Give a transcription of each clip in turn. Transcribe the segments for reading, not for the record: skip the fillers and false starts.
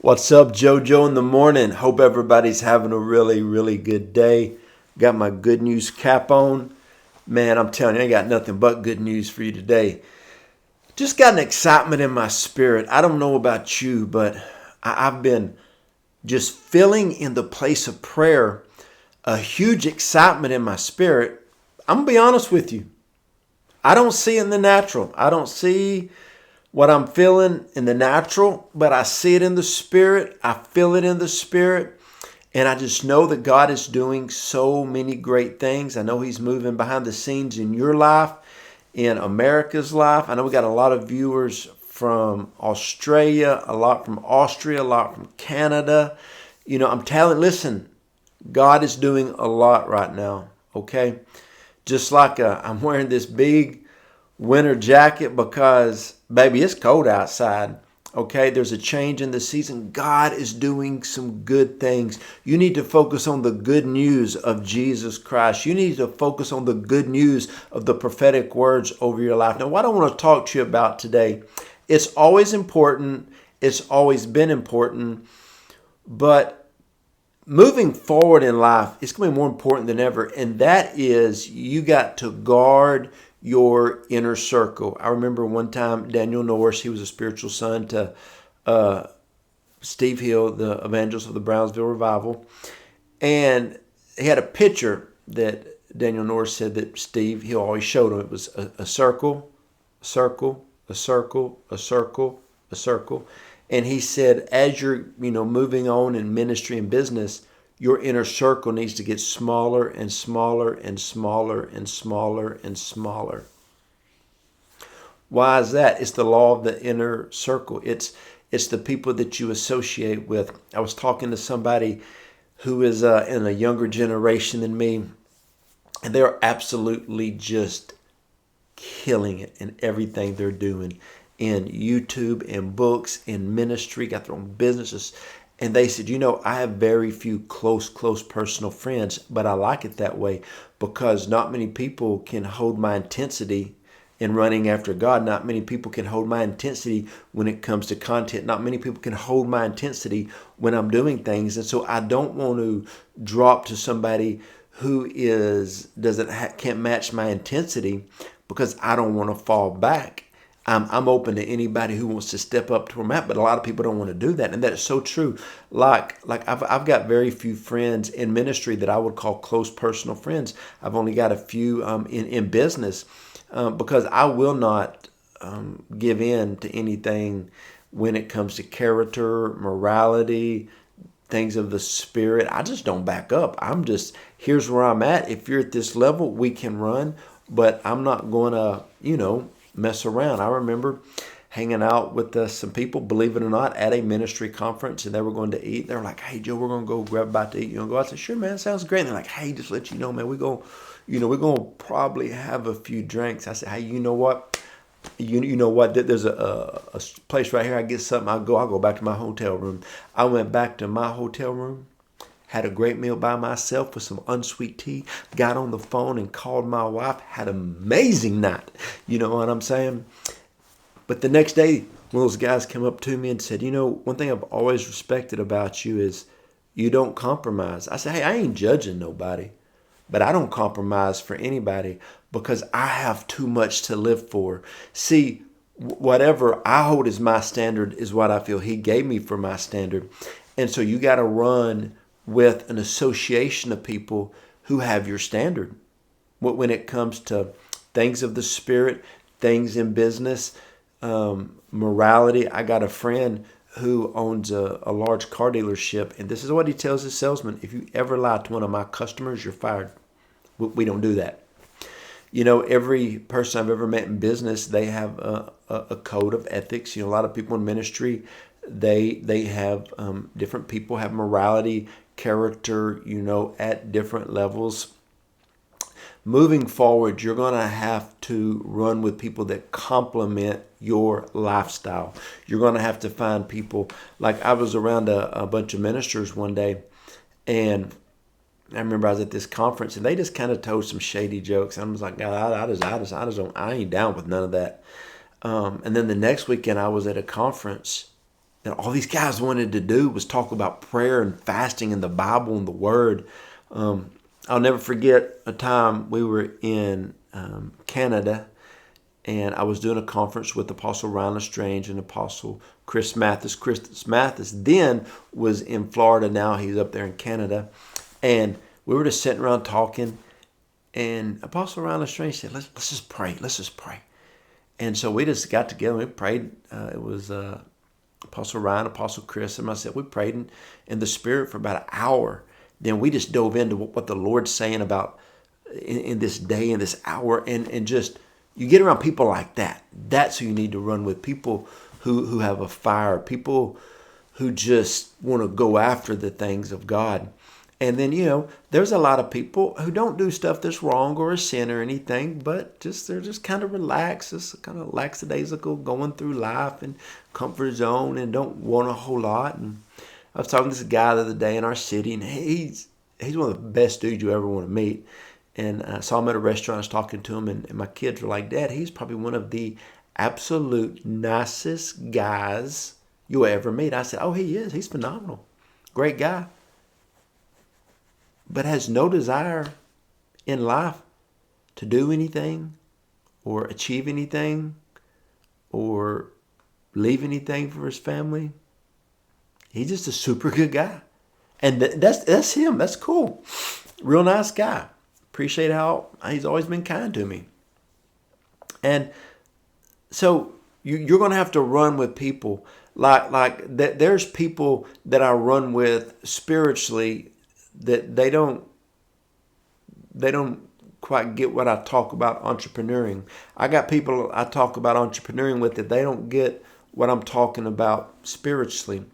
What's up, Joe Joe in the morning? Hope everybody's having a really good day. Got my good news cap on. Man, I'm telling you, I got nothing but good news for you today. Just got an excitement in my spirit. I don't know about you, but I've been just feeling in the place of prayer a huge excitement in my spirit. I'm going to be honest with you. I don't see it in the natural. I don't see what I'm feeling in the natural, but I see it in the spirit. I feel it in the spirit. And I just know that God is doing so many great things. I know He's moving behind the scenes in your life, in America's life. I know we got a lot of viewers from Australia, a lot from Austria, a lot from Canada. Listen, God is doing a lot right now, okay? Just like I'm wearing this big winter jacket because, baby, it's cold outside. Okay, there's a change in the season. God is doing some good things. You need to focus on the good news of Jesus Christ. You need to focus on the good news of the prophetic words over your life. Now, what I want to talk to you about today, it's always important. It's always been important. But moving forward in life, it's going to be more important than ever. And that is, you got to guard your inner circle. I remember one time Daniel Norris, he was a spiritual son to Steve Hill, the evangelist of the Brownsville Revival. And he had a picture that Daniel Norris said that Steve Hill always showed him. It was a circle, a circle, a circle, a circle, a circle. And he said, as you're, moving on in ministry and business, your inner circle needs to get smaller and smaller and smaller and smaller and smaller. Why is that? It's the law of the inner circle. It's the people that you associate with. I was talking to somebody who is in a younger generation than me, and they're absolutely just killing it in everything they're doing in YouTube, in books, in ministry, got their own businesses. And they said, I have very few close personal friends, but I like it that way because not many people can hold my intensity in running after God. Not many people can hold my intensity when it comes to content. Not many people can hold my intensity when I'm doing things. And so I don't want to drop to somebody who can't match my intensity because I don't want to fall back. I'm open to anybody who wants to step up to where I'm at, but a lot of people don't want to do that, and that is so true. Like I've got very few friends in ministry that I would call close personal friends. I've only got a few in business because I will not give in to anything when it comes to character, morality, things of the spirit. I just don't back up. Here's where I'm at. If you're at this level, we can run, but I'm not going to, mess around. I remember hanging out with some people, believe it or not, at a ministry conference, and they were going to eat. They're like, "Hey, Joe, we're going to go grab a bite to eat. You want to go?" I said, "Sure, man, sounds great." And they're like, "Hey, just let you know, man, we're going to probably have a few drinks." I said, "Hey, you know what? You know what? There's a place right here. I get something. I'll go back to my hotel room." I went back to my hotel room, had a great meal by myself with some unsweet tea, got on the phone and called my wife, had an amazing night. You know what I'm saying? But the next day, one of those guys came up to me and said, one thing I've always respected about you is you don't compromise. I said, "Hey, I ain't judging nobody, but I don't compromise for anybody because I have too much to live for." See, whatever I hold as my standard is what I feel He gave me for my standard. And so you got to run with an association of people who have your standard. When it comes to things of the spirit, things in business, morality. I got a friend who owns a large car dealership, and this is what he tells his salesman: "If you ever lie to one of my customers, you're fired. We don't do that." Every person I've ever met in business, they have a code of ethics. A lot of people in ministry, they have different people have morality, character, at different levels. Moving forward, you're going to have to run with people that complement your lifestyle. You're going to have to find people. Like I was around a bunch of ministers one day, and I remember I was at this conference, and they just kind of told some shady jokes. I was like, "God, I ain't down with none of that." And then the next weekend, I was at a conference, And all these guys wanted to do was talk about prayer and fasting and the Bible and the Word. I'll never forget a time we were in Canada, and I was doing a conference with Apostle Ryan Lestrange and Apostle Chris Mathis. Chris Mathis then was in Florida. Now he's up there in Canada. And we were just sitting around talking, and Apostle Ryan Lestrange said, let's just pray. Let's just pray. And so we just got together and we prayed. It was Apostle Ryan, Apostle Chris, and myself. We prayed in the Spirit for about an hour. Then we just dove into what the Lord's saying about in this day, in this hour, and just, you get around people like that. That's who you need to run with. People who have a fire. People who just want to go after the things of God. And then, there's a lot of people who don't do stuff that's wrong or a sin or anything, but they're just kind of relaxed, just kind of lackadaisical, going through life and comfort zone and don't want a whole lot. And I was talking to this guy the other day in our city, and he's one of the best dudes you ever want to meet. And I saw him at a restaurant. I was talking to him, and my kids were like, Dad, he's probably one of the absolute nicest guys you'll ever meet. I said, oh, he is. He's phenomenal. Great guy. But has no desire in life to do anything or achieve anything or leave anything for his family. He's just a super good guy. And that's him. That's cool. Real nice guy. Appreciate how he's always been kind to me. And so you're going to have to run with people like that. There's people that I run with spiritually that they don't quite get what I talk about entrepreneuring. I got people I talk about entrepreneuring with that they don't get what I'm talking about spiritually.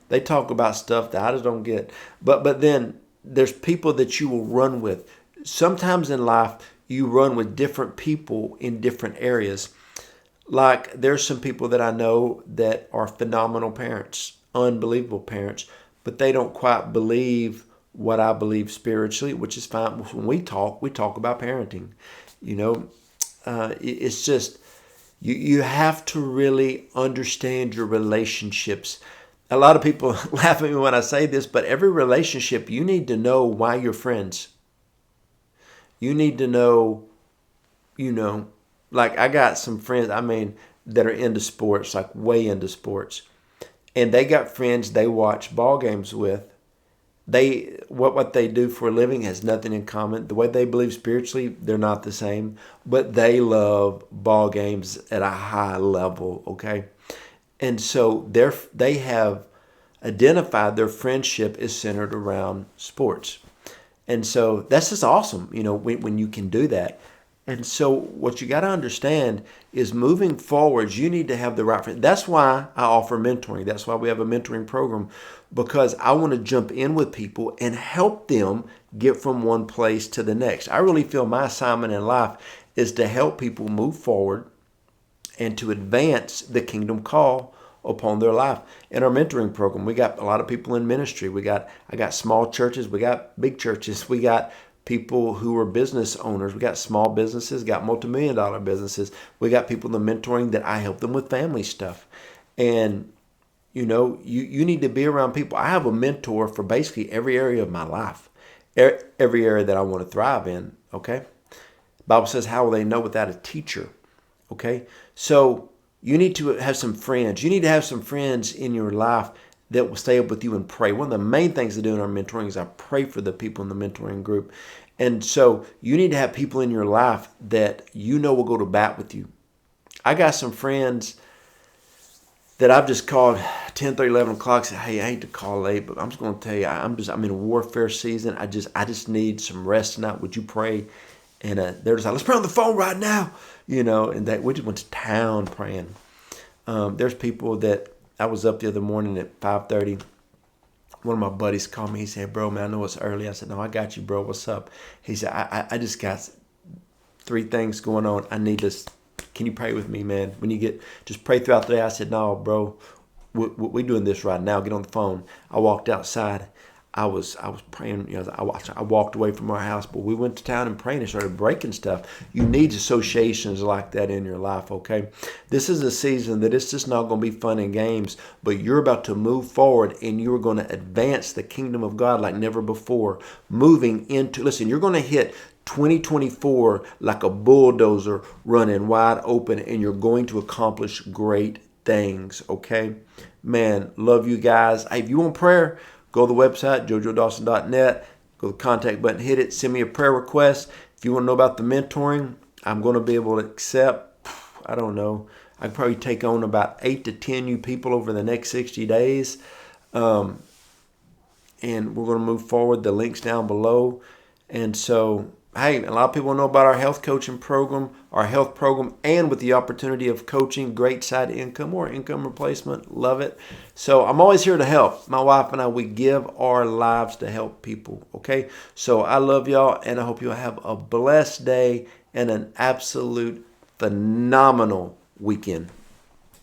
They talk about stuff that I just don't get. But then there's people that you will run with. Sometimes in life you run with different people in different areas. Like there's some people that I know that are phenomenal parents, unbelievable parents, but they don't quite believe what I believe spiritually, which is fine. When we talk about parenting. It's just, you have to really understand your relationships. A lot of people laugh at me when I say this, but every relationship, you need to know why you're friends. You need to know, like I got some friends, that are into sports, like way into sports. And they got friends they watch ball games with. What they do for a living has nothing in common. The way they believe spiritually, they're not the same, but they love ball games at a high level, okay? And so they have identified their friendship is centered around sports. And so that's just awesome, when you can do that. And so what you got to understand is moving forwards, you need to have the right friend. That's why I offer mentoring. That's why we have a mentoring program, because I want to jump in with people and help them get from one place to the next. I really feel my assignment in life is to help people move forward and to advance the kingdom call upon their life. In our mentoring program, we got a lot of people in ministry. I got small churches, we got big churches, we got people who are business owners. We got small businesses, got multi-million-dollar businesses. We got people in the mentoring that I help them with family stuff. And, you need to be around people. I have a mentor for basically every area of my life, every area that I want to thrive in, okay? The Bible says, how will they know without a teacher, okay? So you need to have some friends. You need to have some friends in your life that will stay up with you and pray. One of the main things to do in our mentoring is I pray for the people in the mentoring group. And so you need to have people in your life that will go to bat with you. I got some friends that I've just called 10, 30, 11 o'clock, said, hey, I hate to call late, but I'm just going to tell you, I'm in a warfare season. I just need some rest tonight. Would you pray? And they're just like, let's pray on the phone right now. And we just went to town praying. There's people that I was up the other morning at 5:30. One of my buddies called me. He said, bro, man, I know it's early. I said, no, I got you, bro. What's up? He said, I just got 3 things going on. I need this. Can you pray with me, man? When you just pray throughout the day. I said, no, bro, we're doing this right now. Get on the phone. I walked outside. I was praying. I walked away from our house, but we went to town and praying and started breaking stuff. You need associations like that in your life, okay? This is a season that it's just not going to be fun and games, but you're about to move forward and you're going to advance the kingdom of God like never before. Listen, you're going to hit 2024 like a bulldozer running wide open, and you're going to accomplish great things, okay? Man, love you guys. Hey, if you want prayer, go to the website, joejoedawson.net. Go to the contact button, hit it, send me a prayer request. If you want to know about the mentoring, I'm going to be able to accept, I don't know, I can probably take on about 8 to 10 new people over the next 60 days. And we're going to move forward. The link's down below. And so, hey, a lot of people know about our health coaching program, our health program, and with the opportunity of coaching, great side income or income replacement. Love it. So I'm always here to help. My wife and I, we give our lives to help people. Okay. So I love y'all, and I hope you'll have a blessed day and an absolute phenomenal weekend.